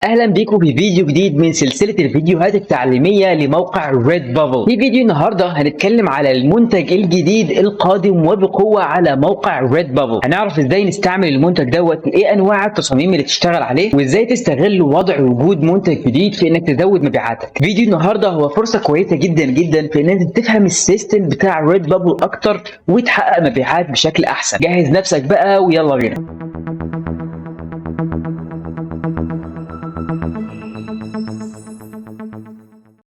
اهلا بيكم في فيديو جديد من سلسله الفيديوهات التعليميه لموقع ريد بابل. في فيديو النهارده هنتكلم على المنتج الجديد القادم وبقوه على موقع ريد بابل. هنعرف ازاي نستعمل المنتج دوت، ايه انواع التصاميم اللي تشتغل عليه، وازاي تستغل وضع وجود منتج جديد في انك تزود مبيعاتك. فيديو النهارده هو فرصه كويسه جدا جدا في ان انت تفهم السيستم بتاع ريد بابل اكتر وتحقق مبيعات بشكل احسن. جهز نفسك بقى ويلا بينا.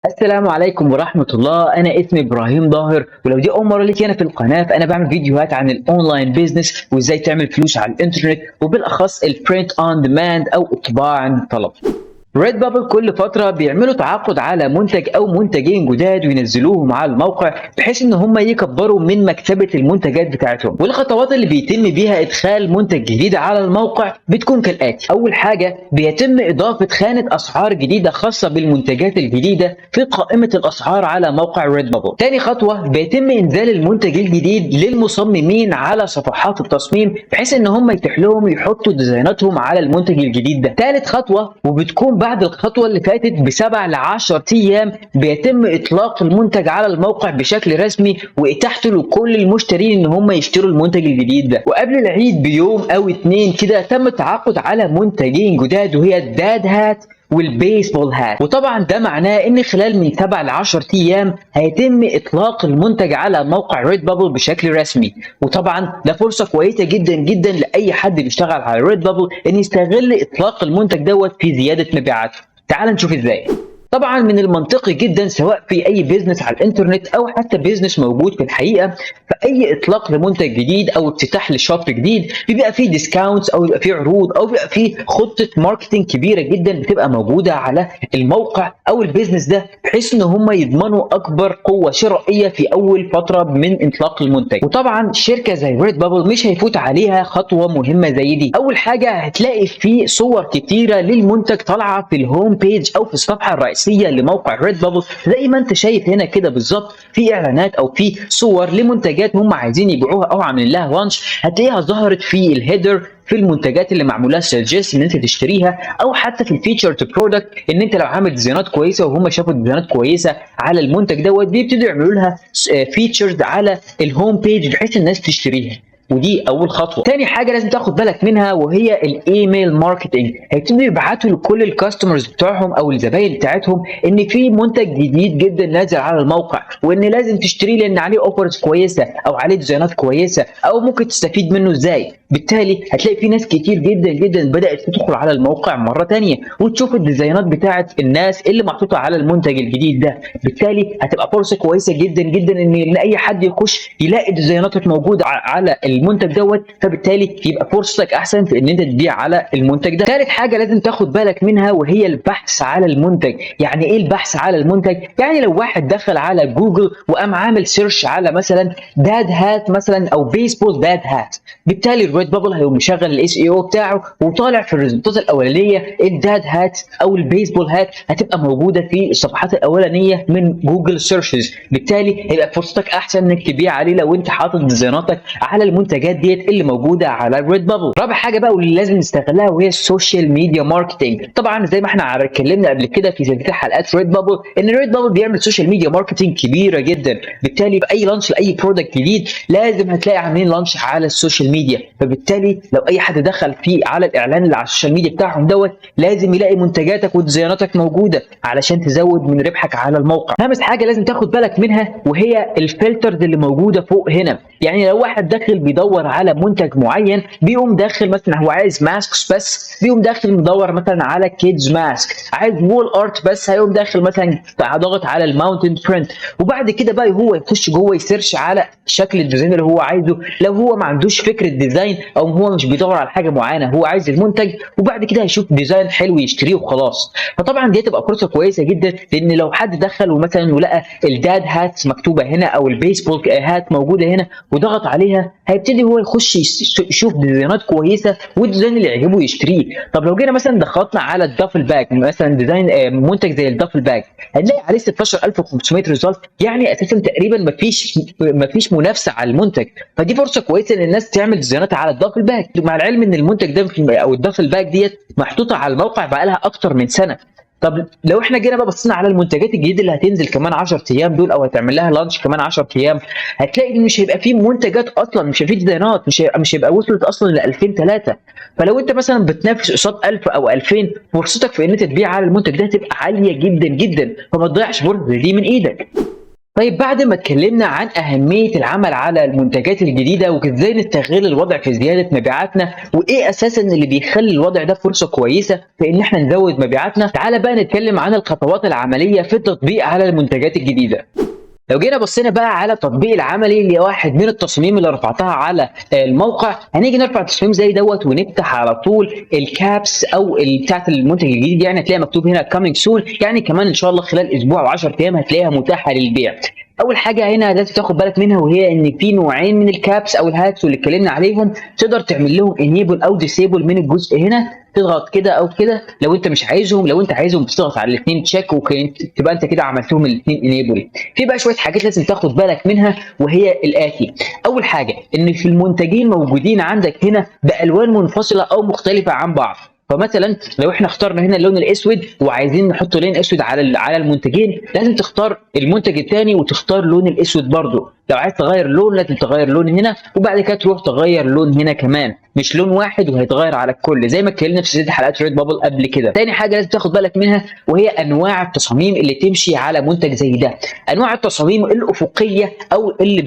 السلام عليكم ورحمة الله. أنا اسمي إبراهيم ظاهر، ولو دي أول مرة ليك هنا في القناة فأنا بعمل فيديوهات عن الأونلاين بيزنس وإزاي تعمل فلوس على الإنترنت، وبالأخص البرنت أون ديماند أو الطباعة عند الطلب. ريد بابل كل فترة بيعملوا تعاقد على منتج أو منتجين جداد وينزلوهم على الموقع بحيث إن هم يكبروا من مكتبة المنتجات بتاعتهم، والخطوات اللي بيتم بيها إدخال منتج جديد على الموقع بتكون كالآتي. أول حاجة بيتم إضافة خانة أسعار جديدة خاصة بالمنتجات الجديدة في قائمة الأسعار على موقع ريد بابل. تاني خطوة بيتم إنزال المنتج الجديد للمصممين على صفحات التصميم بحيث إن هم يتيح لهم يحطوا ديزايناتهم على المنتج الجديد ده. تالت خطوة وبتكون بعد الخطوة اللي فاتت ب7 ل10 أيام بيتم إطلاق المنتج على الموقع بشكل رسمي وإتاحته لكل المشترين إن هم يشتروا المنتج الجديد ده. وقبل العيد بيوم أو اتنين كده تم التعاقد على منتجين جداد، وهي الداد هات والبيسبول هات. وطبعا ده معناه ان خلال من 7 ل 10 ايام هيتم اطلاق المنتج على موقع ريد بابل بشكل رسمي. وطبعا ده فرصه كويسه جدا جدا لاي حد بيشتغل على ريد بابل ان يستغل اطلاق المنتج دوت في زياده مبيعاته. تعال نشوف ازاي. طبعا من المنطقي جدا سواء في اي بيزنس على الانترنت او حتى بيزنس موجود في الحقيقه، فاي اطلاق لمنتج جديد او افتتاح لشوب جديد بيبقى فيه ديسكاونتس او بيبقى فيه عروض او بيبقى فيه خطه ماركتنج كبيره جدا بتبقى موجوده على الموقع او البيزنس ده بحيث ان هم يضمنوا اكبر قوه شرائيه في اول فتره من اطلاق المنتج. وطبعا شركه زي ريد بابل مش هيفوت عليها خطوه مهمه زي دي. اول حاجه هتلاقي فيه صور كتيره للمنتج طالعه في الهوم بيج او في الصفحه الرئيسيه لموقع ريد بابل، زي ما انت شايف هنا كده بالظبط. في اعلانات او في صور لمنتجات هم عايزين يبيعوها او عاملين لها لانش، هتلاقيها ظهرت في الهيدر في المنتجات اللي معمولها سجست ان انت تشتريها، او حتى في الفيتشر تو برودكت ان انت لو عامل ديزاينات كويسه وهم شافوا ديزاينات كويسه على المنتج دوت بيبتدوا يعملوا لها فيتشرز على الهوم بيج بحيث الناس تشتريها. ودي اول خطوه. تاني حاجه لازم تاخد بالك منها وهي الايميل ماركتنج. هيبتدوا يبعتوا لكل الكاستمرز بتوعهم او الزباين بتاعتهم ان في منتج جديد جدا نازل على الموقع وان لازم تشتريه لان عليه اوفرز كويسه او عليه ديزاينات كويسه او ممكن تستفيد منه ازاي. بالتالي هتلاقي في ناس كتير جدا جدا بدات تدخل على الموقع مره تانيه وتشوف الديزاينات بتاعت الناس اللي محطوطه على المنتج الجديد ده. بالتالي هتبقى فرصه كويسه جدا جدا ان اي حد يخش يلاقي ديزايناتك موجوده على المنتج دوت، فبالتالي يبقى فرصتك احسن في ان انت تبيع على المنتج ده. ثالث حاجه لازم تاخد بالك منها وهي البحث على المنتج. يعني ايه البحث على المنتج؟ يعني لو واحد دخل على جوجل وقام عامل سيرش على مثلا داد هات مثلا او بيسبول داد هات، بالتالي الريد بابل هيقوم مشغل الاس اي او بتاعه وطالع في الريزلتات الاولانيه الداد هات او البيسبول هات هتبقى موجوده في الصفحات الاولانيه من جوجل سيرشز. بالتالي هيبقى فرصتك احسن انك تبيع عليه لو انت حاطط ديزايناتك على المنتجات ديت اللي موجوده على ريد بابل. رابع حاجه بقى واللي لازم نستغلها وهي السوشيال ميديا ماركتنج. طبعا زي ما احنا اتكلمنا قبل كده في سلسله حلقات ريد بابل ان ريد بابل بيعمل سوشيال ميديا ماركتنج كبيره جدا. بالتالي في اي لانش لاي برودكت جديد لازم هتلاقي عاملين لانش على السوشيال ميديا. فبالتالي لو اي حد دخل فيه على الاعلان اللي على السوشيال ميديا بتاعهم دوت لازم يلاقي منتجاتك وديزايناتك موجوده علشان تزود من ربحك على الموقع. خامس حاجه لازم تاخد بالك منها وهي الفلترز اللي موجوده فوق هنا. يعني لو واحد داخل بيدور على منتج معين بيقوم داخل مثلا هو عايز ماسكس بس بيقوم داخل مدور مثلا على كيدز ماسك، عايز وول ارت بس هيقوم داخل مثلا ضاغط على الماونتن برنت، وبعد كده بقى هو يخش جوه يسيرش على شكل الديزاين اللي هو عايزه. لو هو ما عندوش فكره ديزاين او هو مش بيدور على حاجه معينه هو عايز المنتج، وبعد كده هيشوف ديزاين حلو يشتريه وخلاص. فطبعا دي تبقى فرصه كويسه جدا لان لو حد دخل ومثلا ولقى الداد هات مكتوبه هنا او البيسبول هات موجوده هنا وضغط عليها فيبتدي هو يخش يشوف ديزاينات كويسه والديزاين اللي يعجبه يشتريه. طب لو جينا مثلا ضغطنا على الدافل باج، مثلا ديزاين منتج زي الدافل باج، هنلاقي عليه 16500 ريزلت، يعني اساسا تقريبا مفيش منافسه على المنتج. فدي فرصه كويسه ان الناس تعمل ديزاينات على الدافل باج، مع العلم ان المنتج ده او الدافل باج ديت محطوطه على الموقع بقالها اكتر من سنه. طب لو احنا جينا بقى بصينا على المنتجات الجديده اللي هتنزل كمان 10 ايام دول، او هتعمل لها لانش كمان 10 ايام، هتلاقي ان مش هيبقى فيه منتجات اصلا، مش هيبقى فيه ديزاينات، مش هيبقى وصلت اصلا ل 2000 3. فلو انت مثلا بتنافس قصاد 1000 او 2000، فرصتك في ان انت تبيع على المنتج ده هتبقى عاليه جدا جدا، فما تضيعش فرصه دي من ايدك. طيب بعد ما اتكلمنا عن أهمية العمل على المنتجات الجديدة وازاي نستغل الوضع في زيادة مبيعاتنا، وإيه أساسا اللي بيخلي الوضع ده فرصة كويسة في إن إحنا نزود مبيعاتنا، تعالى بقى نتكلم عن الخطوات العملية في التطبيق على المنتجات الجديدة. لو جينا بصينا بقى على التطبيق العملي لواحد من التصاميم اللي رفعتها على الموقع، هنيجي نرفع تصميم زي دوت ونفتح على طول الكابس او بتاعت المنتج الجديد، يعني هتلاقي مكتوب هنا كامينج سون، يعني كمان ان شاء الله خلال اسبوع و10 ايام هتلاقيها متاحه للبيع. اول حاجه هنا لازم تاخد بالك منها، وهي ان في نوعين من الكابس او الهاتس واللي اتكلمنا عليهم، تقدر تعمل لهم انيبل او ديسيبل من الجزء هنا، تضغط كده او كده لو انت مش عايزهم. لو انت عايزهم بتضغط على الاثنين تشيك، وتبقى انت كده عملتهم الاثنين انيبل. في بقى شويه حاجات لازم تاخد بالك منها، وهي الاتي. اول حاجه ان في المنتجين موجودين عندك هنا بالوان منفصله او مختلفه عن بعض. فمثلا لو احنا اخترنا هنا اللون الاسود وعايزين نحط لون اسود على المنتجين، لازم تختار المنتج الثاني وتختار اللون الاسود برضه. لو عايز تغير لون لازم تغير لون هنا، وبعد كده تروح تغير لون هنا كمان، مش لون واحد وهيتغير على الكل زي ما اتكلمنا في سلسله حلقات ريد بابل قبل كده. تاني حاجه لازم تاخد بالك منها، وهي انواع التصاميم اللي تمشي على منتج زي ده. انواع التصاميم الافقيه او اللي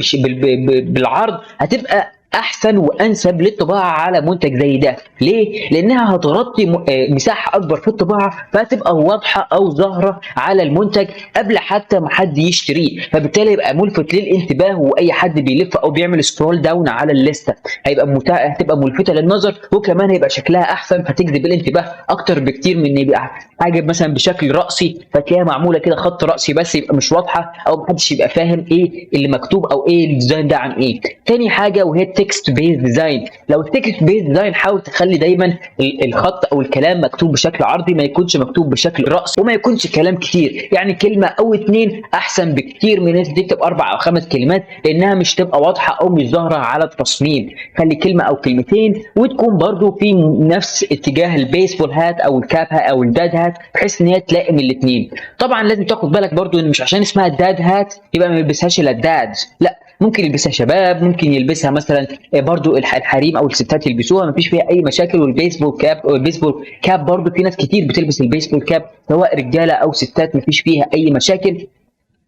بالعرض هتبقى احسن وانسب للطباعه على منتج زي ده. ليه؟ لانها هتغطي مساحه اكبر في الطباعه، فهتبقى واضحه او ظاهره على المنتج قبل حتى ما حد يشتريه، فبالتالي يبقى ملفت للانتباه، واي حد بيلف او بيعمل سكرول داون على الليسته هتبقى ملفته للنظر، وكمان هيبقى شكلها احسن فتجذب الانتباه اكتر بكتير من ان يبقى حاجه مثلا بشكل راسي فتلاقيها معموله كده خط راسي بس يبقى مش واضحه، او محدش يبقى فاهم ايه اللي مكتوب او ايه الديزاين ده عن ايه. تاني حاجه وهي تكست بيز ديزاين. لو التكست بيز ديزاين حاول تخلي دايما الخط او الكلام مكتوب بشكل عرضي، ما يكونش مكتوب بشكل رأسي، وما يكونش كلام كتير، يعني كلمه او اتنين احسن بكتير من ان تكتب 4 أو 5 كلمات، لانها مش تبقى واضحه او مش ظاهره على التصميم. خلي كلمه او كلمتين، وتكون برضو في نفس اتجاه البيسبول هات او الكاب هات او الداد هات، بحيث ان هي تلائم الاثنين. طبعا لازم تاخد بالك برضو ان مش عشان اسمها داد هات يبقى ما يلبسهاش الا الدادز، لا، ممكن يلبسها شباب، ممكن يلبسها مثلا برضو الحريم او الستات يلبسوها، مفيش فيها اي مشاكل. والبيسبول كاب برضو في ناس كتير بتلبس البيسبول كاب سواء رجاله او ستات، مفيش فيها اي مشاكل.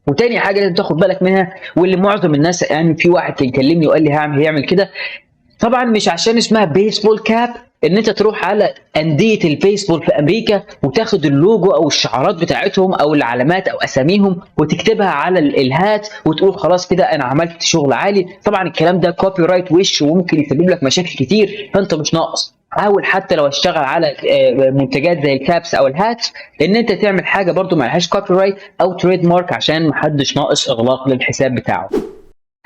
وتاني حاجه لازم تاخد بالك منها، واللي معظم الناس، يعني في واحد كان كلمني وقال لي هيعمل كده، طبعا مش عشان اسمها بيسبول كاب ان انت تروح على انديه البيسبول في امريكا وتاخد اللوجو او الشعارات بتاعتهم او العلامات او اساميهم وتكتبها على الهات وتقول خلاص كده انا عملت شغل عالي. طبعا الكلام ده كوبي رايت وش وممكن يسبب لك مشاكل كتير، فانت مش ناقص. حاول حتى لو اشتغل على منتجات زي الكابس او الهات ان انت تعمل حاجه برضو ما لهاش كوبي رايت او تريد مارك، عشان محدش ناقص اغلاق للحساب بتاعه.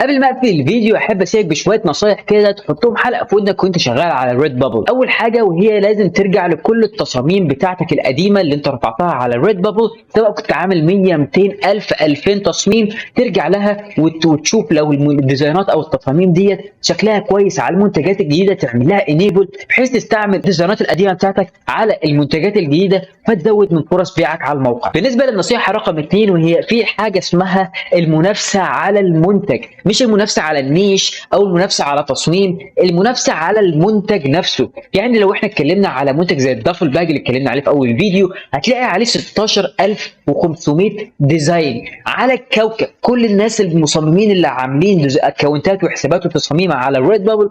قبل ما اقفل الفيديو احب اشارك بشويه نصايح كده تحطهم حلقه في ودنك وانت شغال على الريد بابل. اول حاجه وهي لازم ترجع لكل التصاميم بتاعتك القديمه اللي انت رفعتها على الريد بابل، سواء كنت عامل 100 200 1000 2000 تصميم، ترجع لها وتشوف لو الديزاينات او التصاميم ديت شكلها كويس على المنتجات الجديده، تعمل لها انيبل بحيث تستعمل الديزاينات القديمه بتاعتك على المنتجات الجديده فتزود من فرص بيعك على الموقع. بالنسبه للنصيحه رقم 2، وهي في حاجه اسمها المنافسه على المنتج، مش المنافسه على النيش او المنافسه على تصميم، المنافسه على المنتج نفسه. يعني لو احنا اتكلمنا على منتج زي الدافل باج اللي اتكلمنا عليه في اول الفيديو، هتلاقي عليه 16500 ديزاين على الكوكب. كل الناس المصممين اللي عاملين اكونتات وحسابات وتصاميم على الريد بابل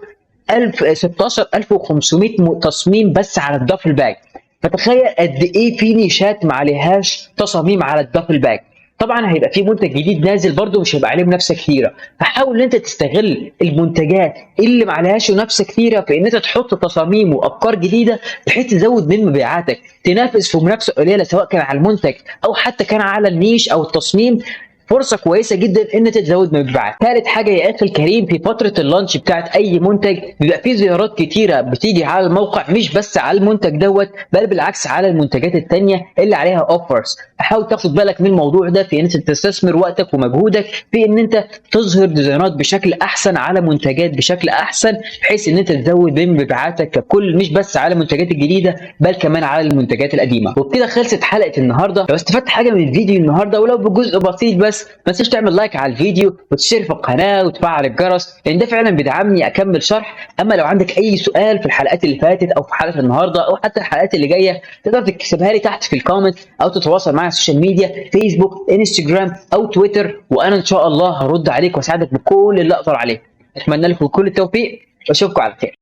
16500 تصميم بس على الدافل باج. فتخيل قد ايه في نيشات ما عليهاش تصاميم على الدافل باج. طبعا هيبقى في منتج جديد نازل برضه مش هيبقى عليه منافسه كتيره، فحاول ان انت تستغل المنتجات اللي ما عليهاش منافسه كتيره في ان انت تحط تصاميم وافكار جديده بحيث تزود من مبيعاتك، تنافس في منافسه قليله سواء كان على المنتج او حتى كان على النيش او التصميم. فرصه كويسه جدا ان انت تزود مبيعات. ثالث حاجه يا اخي الكريم، في فتره اللانش بتاعت اي منتج بيبقى في زيارات كتيره بتيجي على الموقع، مش بس على المنتج دوت بل بالعكس على المنتجات الثانيه اللي عليها اوفرز. حاول تاخد بالك من الموضوع ده في ان انت تستثمر وقتك ومجهودك في ان انت تظهر ديزاينات بشكل احسن على منتجات بشكل احسن، بحيث ان انت تزود من مبيعاتك ككل، مش بس على المنتجات الجديده بل كمان على المنتجات القديمه. وبكده خلصت حلقه النهارده. لو استفدت حاجه من الفيديو النهارده ولو بجزء بسيط بس، ما تنساش تعمل لايك على الفيديو وتشترك في القناه وتفعل الجرس، لان ده فعلا بيدعمني اكمل شرح. اما لو عندك اي سؤال في الحلقات اللي فاتت او في حلقه النهارده او حتى الحلقات اللي جايه، تقدر تكتبها لي تحت في الكومنت او تتواصل معايا على السوشيال ميديا، فيسبوك، انستجرام او تويتر، وانا ان شاء الله هرد عليك واساعدك بكل اللي اقدر عليه. اتمنى لكم كل التوفيق واشوفكم على خير.